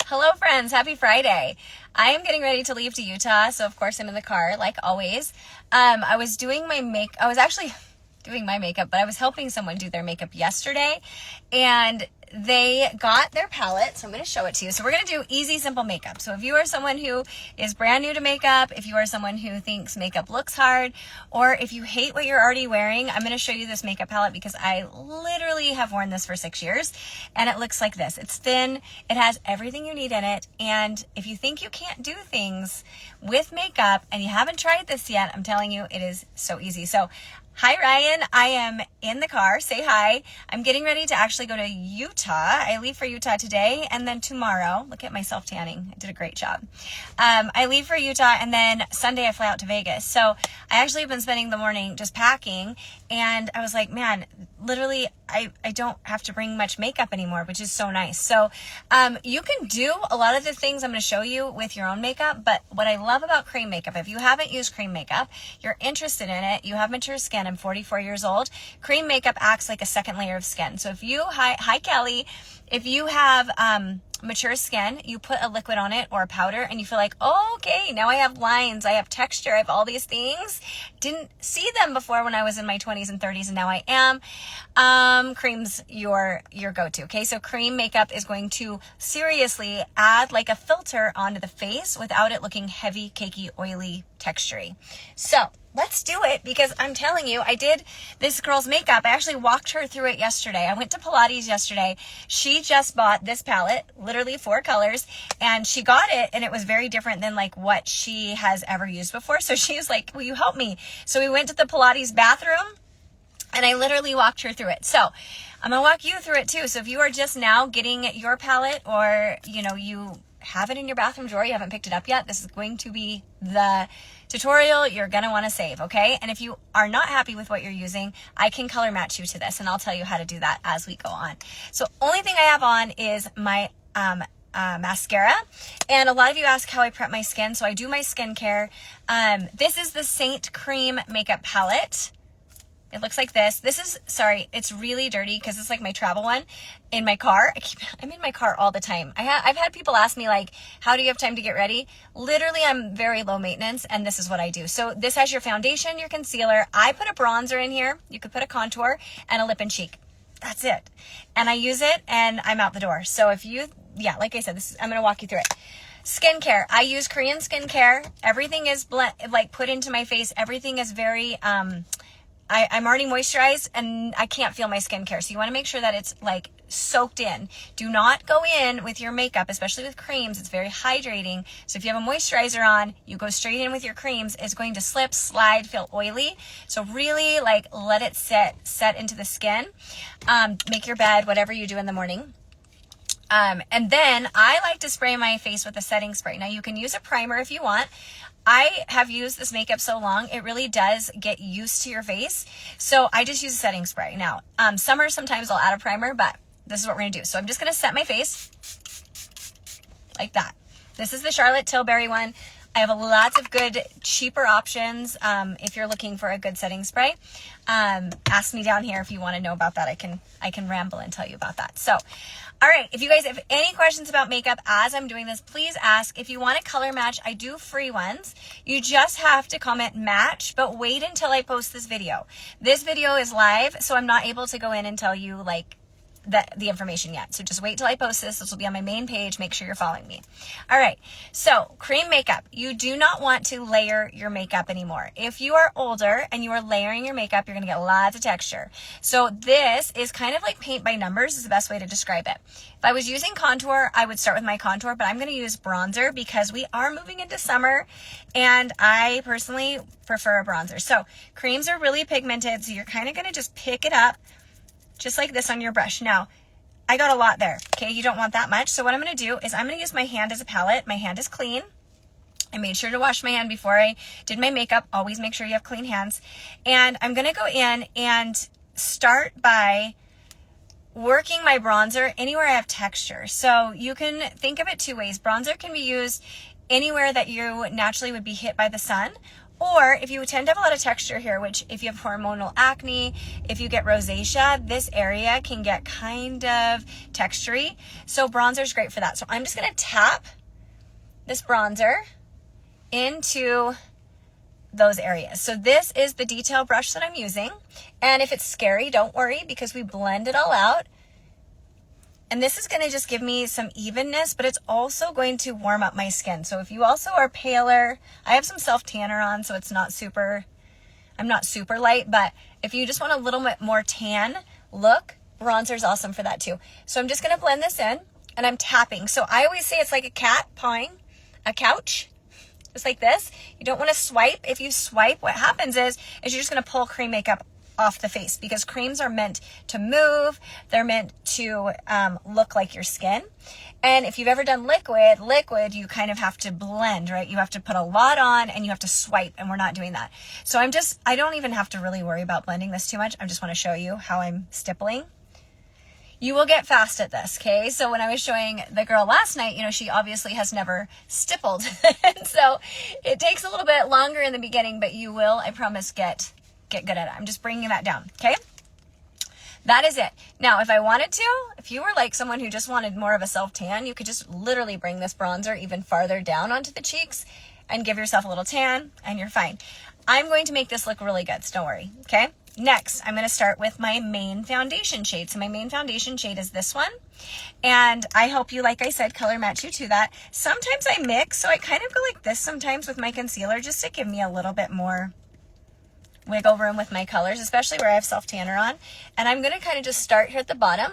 Hello friends, happy Friday. I am getting ready to leave to Utah, so of course I'm in the car like always. I was actually doing my makeup, but I was helping someone do their makeup yesterday, and they got their palette, so I'm going to show it to you. So we're going to do easy, simple makeup. So if you are someone who is brand new to makeup, if you are someone who thinks makeup looks hard, or if you hate what you're already wearing, I'm going to show you this makeup palette because I literally have worn this for 6 years, and it looks like this. It's thin, it has everything you need in it, and if you think you can't do things with makeup and you haven't tried this yet, I'm telling you, it is so easy. So hi, Ryan. I am in the car. Say hi. I'm getting ready to actually go to Utah. I leave for Utah today and then tomorrow. Look at myself tanning. I did a great job. I leave for Utah and then Sunday I fly out to Vegas. So I actually have been spending the morning just packing, and I was like, man, literally I don't have to bring much makeup anymore, which is so nice. So you can do a lot of the things I'm going to show you with your own makeup, but what I love about cream makeup, if you haven't used cream makeup, you're interested in it, you have mature skin, I'm 44 years old, cream makeup acts like a second layer of skin. So if you, hi Kelly, if you have mature skin, you put a liquid on it or a powder and you feel like, oh, okay, now I have lines, I have texture, I have all these things. Didn't see them before when I was in my 20s and 30s, and now I am. Cream's your go-to, okay? So cream makeup is going to seriously add like a filter onto the face without it looking heavy, cakey, oily, textury. So let's do it, because I'm telling you, I did this girl's makeup. I actually walked her through it yesterday. I went to Pilates yesterday. She just bought this palette, literally 4 colors, and she got it, and it was very different than like what she has ever used before. So she was like, will you help me? So we went to the Pilates bathroom, and I literally walked her through it. So I'm going to walk you through it too. So if you are just now getting your palette, or you have it in your bathroom drawer, you haven't picked it up yet, this is going to be the tutorial you're going to want to save, okay? And if you are not happy with what you're using, I can color match you to this, and I'll tell you how to do that as we go on. So only thing I have on is my mascara, and a lot of you ask how I prep my skin, so I do my skincare. This is the Saint Cream makeup palette. It looks like this. It's really dirty because it's like my travel one in my car. I'm in my car all the time. I've had people ask me like, how do you have time to get ready? Literally, I'm very low maintenance, and this is what I do. So this has your foundation, your concealer. I put a bronzer in here. You could put a contour and a lip and cheek. That's it. And I use it and I'm out the door. So if you, like I said, I'm going to walk you through it. Skincare. I use Korean skincare. Everything is put into my face. Everything is very, I'm already moisturized and I can't feel my skincare. So you want to make sure that it's like soaked in. Do not go in with your makeup, especially with creams. It's very hydrating. So if you have a moisturizer on, you go straight in with your creams. It's going to slip, slide, feel oily. So really let it set into the skin. Make your bed, whatever you do in the morning. And then I like to spray my face with a setting spray. Now you can use a primer if you want. I have used this makeup so long, it really does get used to your face. So I just use a setting spray. Now, summer, sometimes I'll add a primer, but this is what we're going to do. So I'm just going to set my face like that. This is the Charlotte Tilbury one. I have lots of good, cheaper options. If you're looking for a good setting spray, ask me down here if you want to know about that. I can ramble and tell you about that. So, all right, if you guys have any questions about makeup as I'm doing this, please ask. If you want a color match, I do free ones. You just have to comment match, but wait until I post this video. This video is live, so I'm not able to go in and tell you the information yet. So just wait till I post this. This will be on my main page. Make sure you're following me. All right. So cream makeup. You do not want to layer your makeup anymore. If you are older and you are layering your makeup, you're going to get lots of texture. So this is kind of like paint by numbers is the best way to describe it. If I was using contour, I would start with my contour, but I'm going to use bronzer because we are moving into summer and I personally prefer a bronzer. So creams are really pigmented. So you're kind of going to just pick it up just like this on your brush. Now, I got a lot there, okay? You don't want that much. So what I'm going to do is I'm going to use my hand as a palette. My hand is clean. I made sure to wash my hand before I did my makeup. Always make sure you have clean hands. And I'm going to go in and start by working my bronzer anywhere I have texture. So you can think of it 2 ways. Bronzer can be used anywhere that you naturally would be hit by the sun, Or if you tend to have a lot of texture here, which if you have hormonal acne, if you get rosacea, this area can get kind of textury. So bronzer is great for that. So I'm just going to tap this bronzer into those areas. So this is the detail brush that I'm using. And if it's scary, don't worry, because we blend it all out. And this is going to just give me some evenness, but it's also going to warm up my skin. So if you also are paler, I have some self tanner on, so it's not super, I'm not super light, but if you just want a little bit more tan look, bronzer is awesome for that too. So I'm just going to blend this in and I'm tapping. So I always say it's like a cat pawing a couch, just like this. You don't want to swipe. If you swipe, what happens is you're just going to pull cream makeup off the face, because creams are meant to move. They're meant to look like your skin. And if you've ever done liquid, you kind of have to blend, right? You have to put a lot on and you have to swipe, and we're not doing that. So I don't even have to really worry about blending this too much. I just want to show you how I'm stippling. You will get fast at this, okay? So when I was showing the girl last night, she obviously has never stippled. And so it takes a little bit longer in the beginning, but you will, I promise, get good at it. I'm just bringing that down, okay? That is it. Now, if I wanted to, if you were like someone who just wanted more of a self-tan, you could just literally bring this bronzer even farther down onto the cheeks and give yourself a little tan, and you're fine. I'm going to make this look really good, so don't worry, okay? Next, I'm going to start with my main foundation shade. So my main foundation shade is this one. And I hope you, like I said, color match you to that. Sometimes I mix, so I kind of go like this sometimes with my concealer, just to give me a little bit more wiggle room with my colors, especially where I have self tanner on. And I'm going to kind of just start here at the bottom,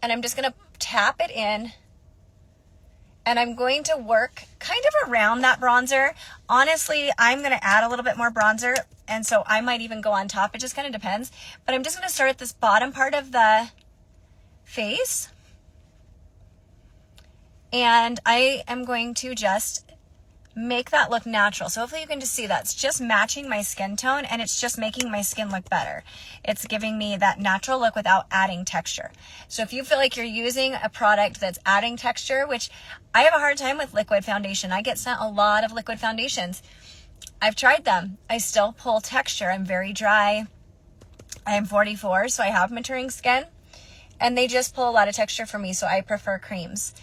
and I'm just going to tap it in, and I'm going to work kind of around that bronzer. Honestly, I'm going to add a little bit more bronzer, and so I might even go on top. It just kind of depends. But I'm just going to start at this bottom part of the face, and I am going to just make that look natural. So hopefully you can just see that's just matching my skin tone, and it's just making my skin look better. It's giving me that natural look without adding texture. So if you feel like you're using a product that's adding texture, which I have a hard time with liquid foundation. I get sent a lot of liquid foundations. I've tried them. I still pull texture. I'm very dry. I'm 44, so I have maturing skin, and they just pull a lot of texture for me, so I prefer creams.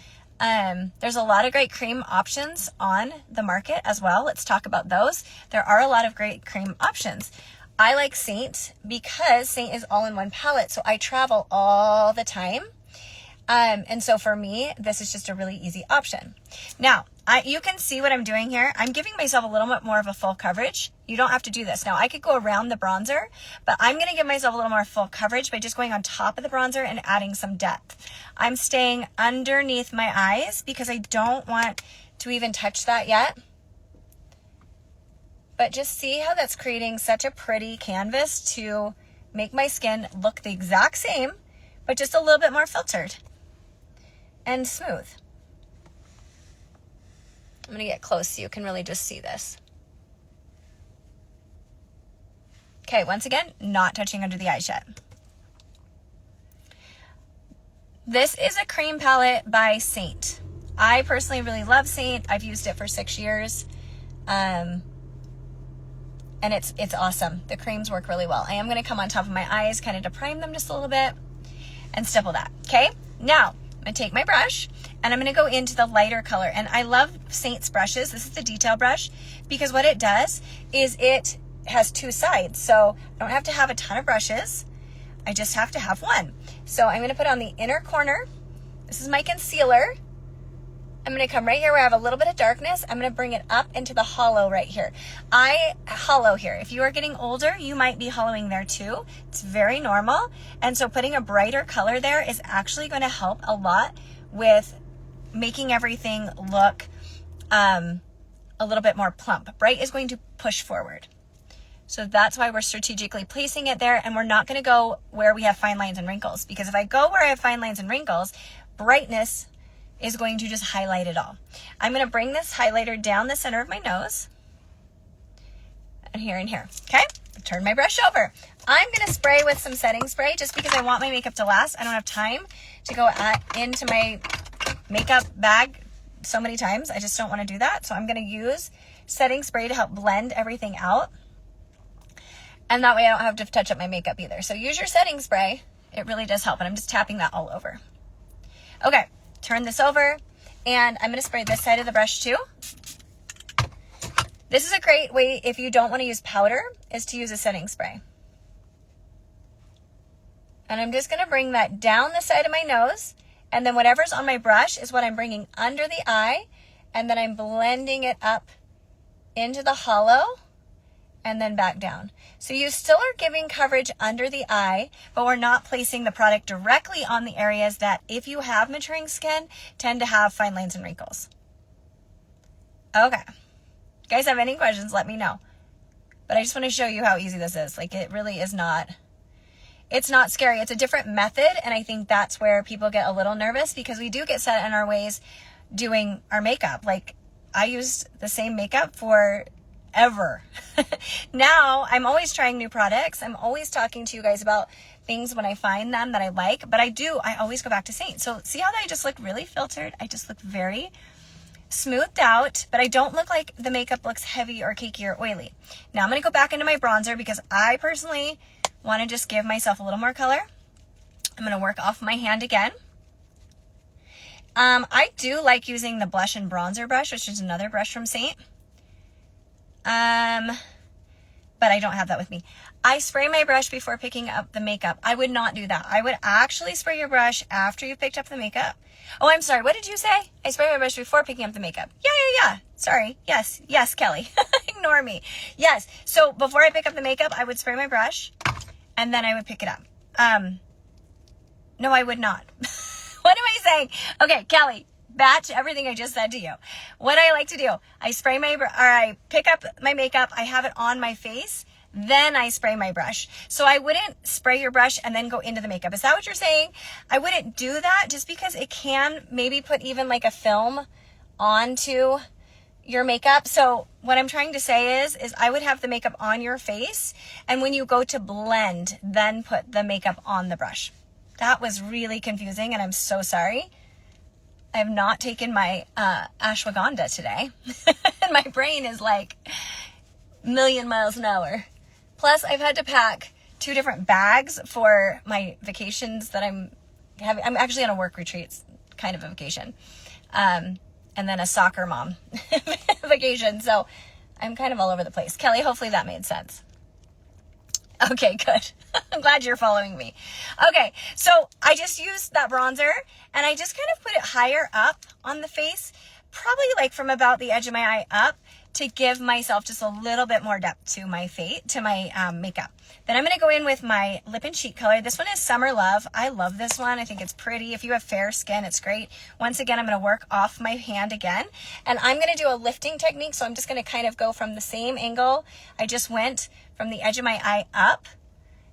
There's a lot of great cream options on the market as well. Let's talk about those. There are a lot of great cream options. I like Saint because Saint is all in one palette, so I travel all the time. And so for me, this is just a really easy option. Now, you can see what I'm doing here. I'm giving myself a little bit more of a full coverage. You don't have to do this. Now, I could go around the bronzer, but I'm going to give myself a little more full coverage by just going on top of the bronzer and adding some depth. I'm staying underneath my eyes because I don't want to even touch that yet. But just see how that's creating such a pretty canvas to make my skin look the exact same, but just a little bit more filtered and smooth. I'm going to get close so you can really just see this. Okay, once again, not touching under the eyes yet. This is a cream palette by Saint. I personally really love Saint. I've used it for 6 years. And it's awesome. The creams work really well. I am going to come on top of my eyes kind of to prime them just a little bit and stipple that. Okay, now I'm going to take my brush and I'm going to go into the lighter color. And I love Saint's brushes. This is the detail brush because what it does is it has two sides. So I don't have to have a ton of brushes. I just have to have one. So I'm going to put on the inner corner. This is my concealer. I'm going to come right here where I have a little bit of darkness. I'm going to bring it up into the hollow right here. I hollow here. If you are getting older, you might be hollowing there too. It's very normal. And so putting a brighter color there is actually going to help a lot with making everything look a little bit more plump. Bright is going to push forward. So that's why we're strategically placing it there, and we're not going to go where we have fine lines and wrinkles, because if I go where I have fine lines and wrinkles, brightness is going to just highlight it all. I'm going to bring this highlighter down the center of my nose and here and here. Okay, turn my brush over. I'm going to spray with some setting spray just because I want my makeup to last. I don't have time to go into my makeup bag so many times. I just don't want to do that. So I'm going to use setting spray to help blend everything out. And that way I don't have to touch up my makeup either. So use your setting spray. It really does help. And I'm just tapping that all over. Okay, turn this over. And I'm going to spray this side of the brush too. This is a great way, if you don't want to use powder, is to use a setting spray. And I'm just going to bring that down the side of my nose. And then whatever's on my brush is what I'm bringing under the eye. And then I'm blending it up into the hollow and then back down. So you still are giving coverage under the eye, but we're not placing the product directly on the areas that, if you have maturing skin, tend to have fine lines and wrinkles. Okay. If you guys have any questions, let me know. But I just want to show you how easy this is. Like, it really is not, it's not scary. It's a different method, and I think that's where people get a little nervous, because we do get set in our ways doing our makeup. Like, I used the same makeup for ever. Now I'm always trying new products. I'm always talking to you guys about things when I find them that I like, but I always go back to Saint. So see how I just look really filtered? I just look very smoothed out, but I don't look like the makeup looks heavy or cakey or oily. Now I'm going to go back into my bronzer because I personally want to just give myself a little more color. I'm going to work off my hand again. I do like using the blush and bronzer brush, which is another brush from Saint. But I don't have that with me. I spray my brush before picking up the makeup. I would not do that. I would actually spray your brush after you picked up the makeup. Oh, I'm sorry. What did you say? I spray my brush before picking up the makeup. Yeah. Sorry. Yes, Kelly. Ignore me. Yes. So before I pick up the makeup, I would spray my brush and then I would pick it up. No, I would not. What am I saying? Okay, Kelly. Batch everything I just said to you. What I like to do, I pick up my makeup, I have it on my face, then I spray my brush. So I wouldn't spray your brush and then go into the makeup. Is that what you're saying? I wouldn't do that, just because it can maybe put even like a film onto your makeup. So what I'm trying to say is I would have the makeup on your face, and when you go to blend, then put the makeup on the brush. That was really confusing, and I'm so sorry. I have not taken my ashwagandha today. And my brain is like a million miles an hour. Plus, I've had to pack 2 different bags for my vacations that I'm having. I'm actually on a work retreat, kind of a vacation. And then a soccer mom vacation. So I'm kind of all over the place. Kelly, hopefully that made sense. Okay, good. I'm glad you're following me. Okay, so I just used that bronzer and I just kind of put it higher up on the face, probably like from about the edge of my eye up, to give myself just a little bit more depth to my face, to my makeup. Then I'm going to go in with my lip and cheek color. This one is Summer Love. I love this one. I think it's pretty. If you have fair skin, it's great. Once again, I'm going to work off my hand again, and I'm going to do a lifting technique. So I'm just going to kind of go from the same angle I just went from the edge of my eye up,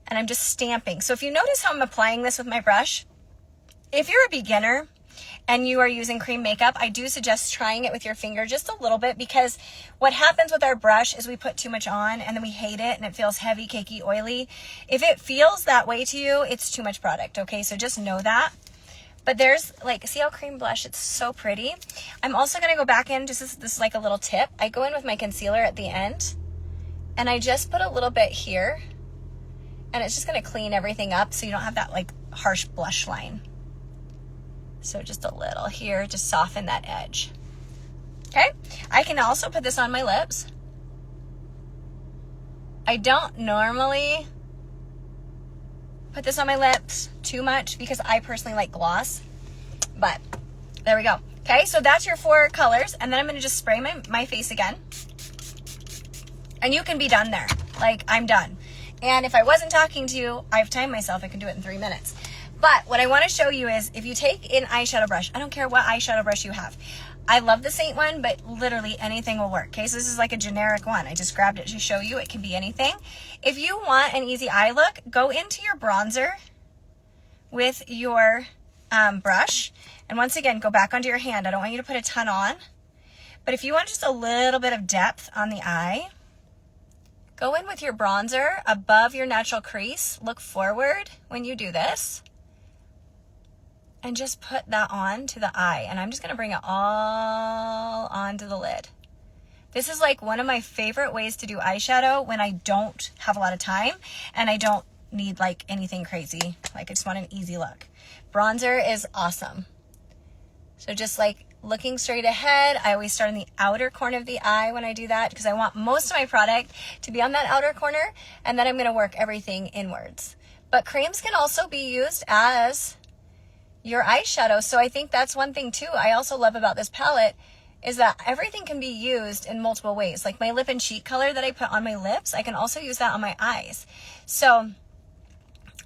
and I'm just stamping. So if you notice how I'm applying this with my brush, if you're a beginner and you are using cream makeup, I do suggest trying it with your finger just a little bit, because what happens with our brush is we put too much on and then we hate it and it feels heavy, cakey, oily. If it feels that way to you, it's too much product, okay? So just know that. But there's like, see how cream blush, it's so pretty. I'm also gonna go back in, this is like a little tip. I go in with my concealer at the end, and I just put a little bit here, and it's just gonna clean everything up so you don't have that like harsh blush line. So just a little here, just soften that edge. Okay, I can also put this on my lips. I don't normally put this on my lips too much because I personally like gloss, but there we go. Okay, so that's your 4 colors, and then I'm gonna just spray my face again. And you can be done there. Like, I'm done. And if I wasn't talking to you, I've timed myself, I can do it in 3 minutes. But what I want to show you is, if you take an eyeshadow brush, I don't care what eyeshadow brush you have. I love the Saint one, but literally anything will work. Okay, so this is like a generic one. I just grabbed it to show you. It can be anything. If you want an easy eye look, go into your bronzer with your brush. And once again, go back onto your hand. I don't want you to put a ton on. But if you want just a little bit of depth on the eye, go in with your bronzer above your natural crease. Look forward when you do this. And just put that on to the eye. And I'm just going to bring it all onto the lid. This is like one of my favorite ways to do eyeshadow when I don't have a lot of time and I don't need like anything crazy. Like I just want an easy look. Bronzer is awesome. So just like looking straight ahead, I always start in the outer corner of the eye when I do that because I want most of my product to be on that outer corner, and then I'm going to work everything inwards. But creams can also be used as your eyeshadow. So I think that's one thing too I also love about this palette is that everything can be used in multiple ways. Like my lip and cheek color that I put on my lips, I can also use that on my eyes. So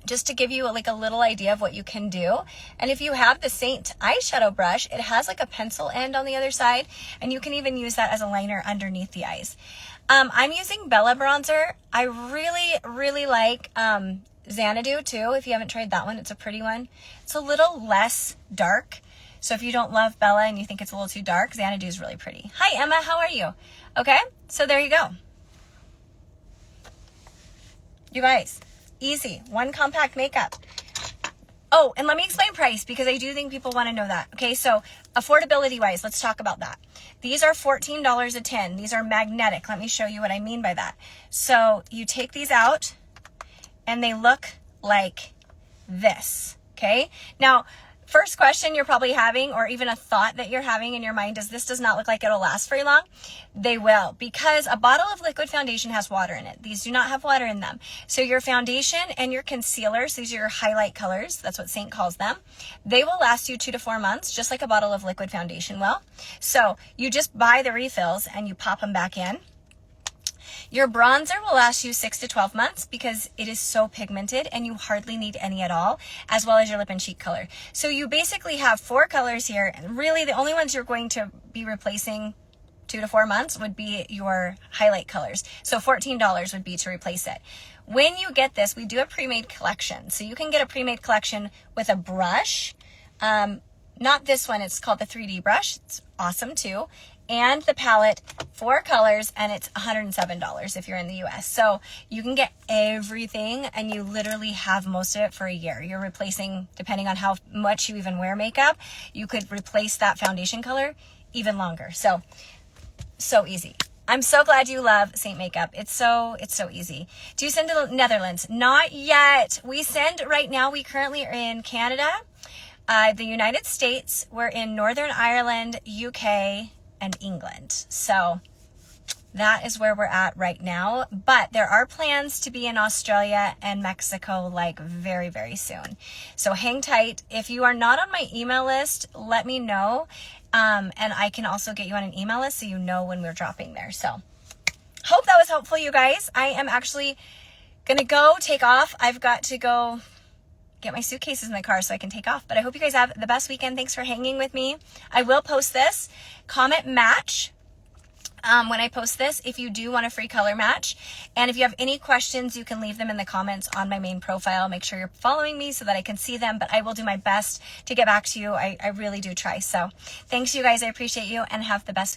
just to give you like a little idea of what you can do. And if you have the Saint eyeshadow brush, it has like a pencil end on the other side, and you can even use that as a liner underneath the eyes. I'm using Bella bronzer. I really like Xanadu too. If you haven't tried that one, it's a pretty one. It's a little less dark. So if you don't love Bella and you think it's a little too dark, Xanadu is really pretty. Hi Emma, how are you? Okay, so there you go. You guys, easy, one compact makeup. Oh, and let me explain price because I do think people want to know that. Okay, so affordability wise, let's talk about that. These are $14 a tin. These are magnetic. Let me show you what I mean by that. So you take these out and they look like this. Okay, now first question you're probably having, or even a thought that you're having in your mind, is this does not look like it'll last very long. They will, because a bottle of liquid foundation has water in it. These do not have water in them. So your foundation and your concealers, these are your highlight colors, that's what Saint calls them, they will last you 2 to 4 months, just like a bottle of liquid foundation will. So you just buy the refills and you pop them back in. Your bronzer will last you 6 to 12 months because it is so pigmented and you hardly need any at all, as well as your lip and cheek color. So you basically have 4 colors here, and really the only ones you're going to be replacing 2 to 4 months would be your highlight colors. So $14 would be to replace it. When you get this, we do a pre-made collection. So you can get a pre-made collection with a brush. Not this one, it's called the 3D brush. It's awesome too. And the palette, 4 colors, and it's $107 if you're in the US. So you can get everything and you literally have most of it for a year. You're replacing, depending on how much you even wear makeup, you could replace that foundation color even longer. So easy. I'm so glad you love Saint makeup. It's so easy. Do you send to the Netherlands? Not yet. We send right now. We currently are in Canada, the United States. We're in Northern Ireland, UK, and England. So that is where we're at right now. But there are plans to be in Australia and Mexico like very, very soon. So hang tight. If you are not on my email list, let me know. And I can also get you on an email list so you know when we're dropping there. So hope that was helpful, you guys. I am actually gonna go take off. I've got to go get my suitcases in the car so I can take off. But I hope you guys have the best weekend. Thanks for hanging with me. I will post this comment match when I post this if you do want a free color match. And if you have any questions, you can leave them in the comments on my main profile. Make sure you're following me so that I can see them, but I will do my best to get back to you. I really do try. So thanks, you guys. I appreciate you and have the best